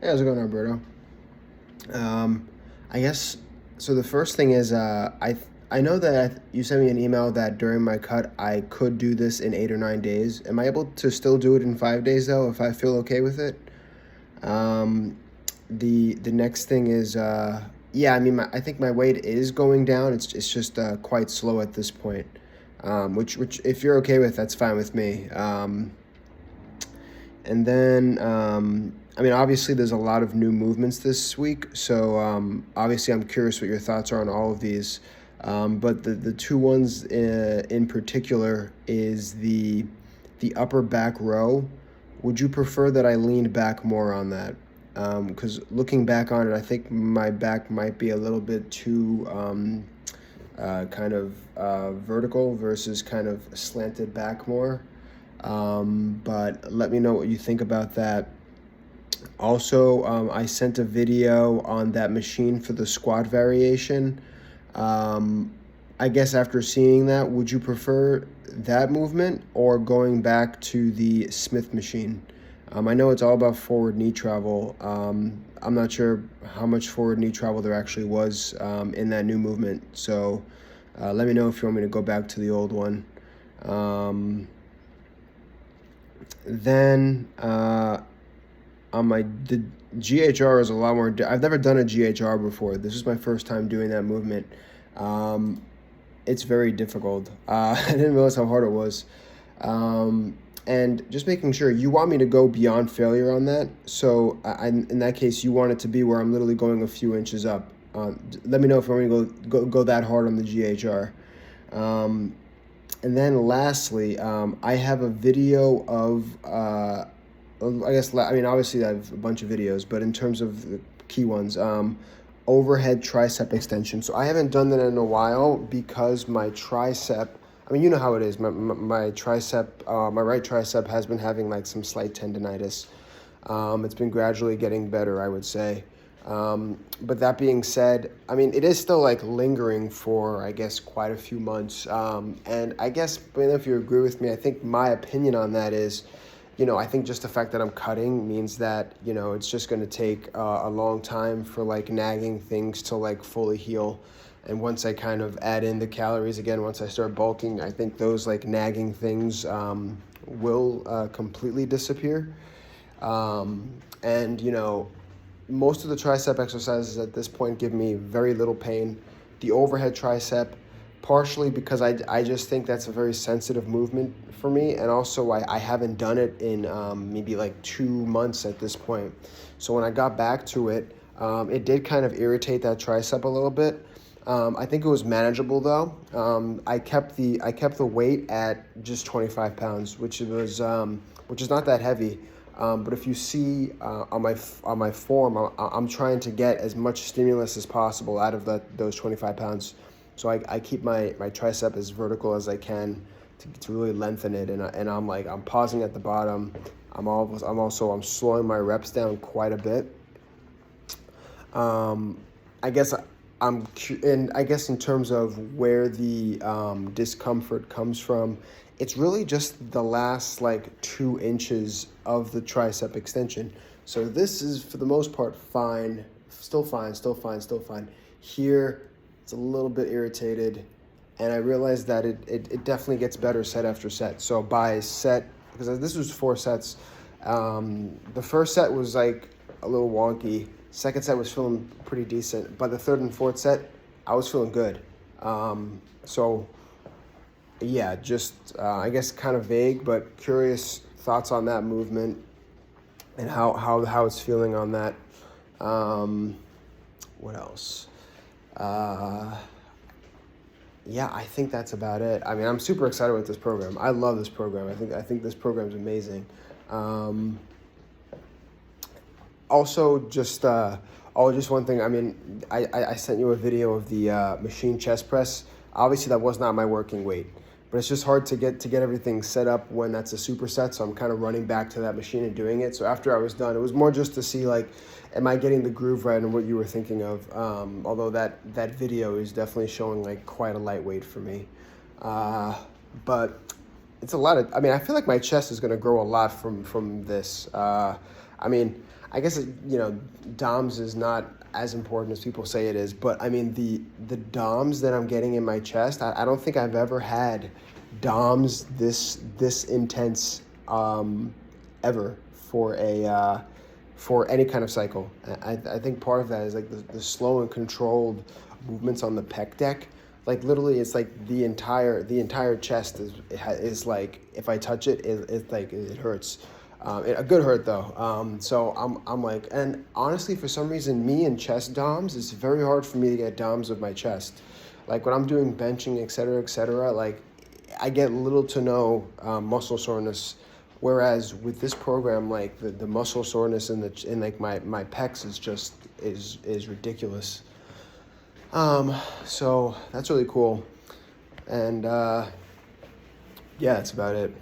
Hey, how's it going, Alberto? Um, I guess so. The first thing is, I know that you sent me an email that during my cut I could do this in 8 or 9 days. Am I able to still do it in 5 days though, if I feel okay with it? Um, the next thing is, yeah, I mean, I think my weight is going down. It's just quite slow at this point. Which if you're okay with, that's fine with me. And then, I mean, obviously, there's a lot of new movements this week. So, obviously, I'm curious what your thoughts are on all of these. But the two ones in particular is the upper back row. Would you prefer that I leaned back more on that? Because looking back on it, I think my back might be a little bit too kind of vertical versus kind of slanted back more. But let me know what you think about that. Also, I sent a video on that machine for the squat variation. Um, I guess after seeing that, would you prefer that movement or going back to the Smith machine? I know it's all about forward knee travel. I'm not sure how much forward knee travel there actually was in that new movement. So let me know if you want me to go back to the old one. Um, then on the GHR is a lot more. I've never done a GHR before. This is my first time doing that movement. Um, it's very difficult. I didn't realize how hard it was. And just making sure you want me to go beyond failure on that. So in that case, you want it to be where I'm literally going a few inches up. Let me know if you want me to go that hard on the GHR. And then lastly, I have a video of, I mean, obviously I have a bunch of videos, but in terms of the key ones, overhead tricep extension. So I haven't done that in a while because my tricep, I mean, you know how it is. My tricep, my right tricep has been having like some slight tendonitis. It's been gradually getting better, I would say. But that being said, I mean, it is still like lingering for, I guess, quite a few months. And I guess, if you agree with me, I think my opinion on that is, I think just the fact that I'm cutting means that, it's just going to take a long time for like nagging things to like fully heal. And once I kind of add in the calories again, once I start bulking, I think those like nagging things will completely disappear. And, most of the tricep exercises at this point give me very little pain. The overhead tricep, partially because I just think that's a very sensitive movement for me, and also I haven't done it in maybe like 2 months at this point. So when I got back to it, it did kind of irritate that tricep a little bit. I think it was manageable though. I kept the weight at just 25 pounds, which is not that heavy. But if you see on my form, I'm trying to get as much stimulus as possible out of those 25 pounds. So I keep my tricep as vertical as I can to really lengthen it. And I'm pausing at the bottom. I'm slowing my reps down quite a bit. I guess I guess in terms of where the discomfort comes from, it's really just the last like 2 inches of the tricep extension. So this is for the most part fine, still fine. Here, it's a little bit irritated, and I realized that it definitely gets better set after set. So by set, because this was 4 sets, the first set was like a little wonky. Second set was feeling pretty decent. By the third and fourth set, I was feeling good. So yeah, just I guess kind of vague, but curious thoughts on that movement and how it's feeling on that. What else? Yeah, I think that's about it. I mean, I'm super excited with this program. I love this program. I think this program is amazing. Also, just one thing. I mean, I sent you a video of the machine chest press. Obviously, that was not my working weight, but it's just hard to get everything set up when that's a superset. So I'm kind of running back to that machine and doing it. So after I was done, it was more just to see like, am I getting the groove right and what you were thinking of? Although that video is definitely showing like quite a lightweight for me, but it's a lot of. I mean, I feel like my chest is going to grow a lot from this. I mean, I guess DOMS is not as important as people say it is, but I mean the DOMS that I'm getting in my chest, I don't think I've ever had DOMS this intense ever for any kind of cycle. I think part of that is like the slow and controlled movements on the pec deck. Like literally, it's like the entire chest is like, if I touch it, it's like it hurts. A good hurt though. So I'm like, and honestly, for some reason, me and chest DOMs, it's very hard for me to get DOMs with my chest. Like when I'm doing benching, et cetera, like I get little to no muscle soreness. Whereas with this program, like the muscle soreness in like my pecs is ridiculous. So that's really cool. And yeah, that's about it.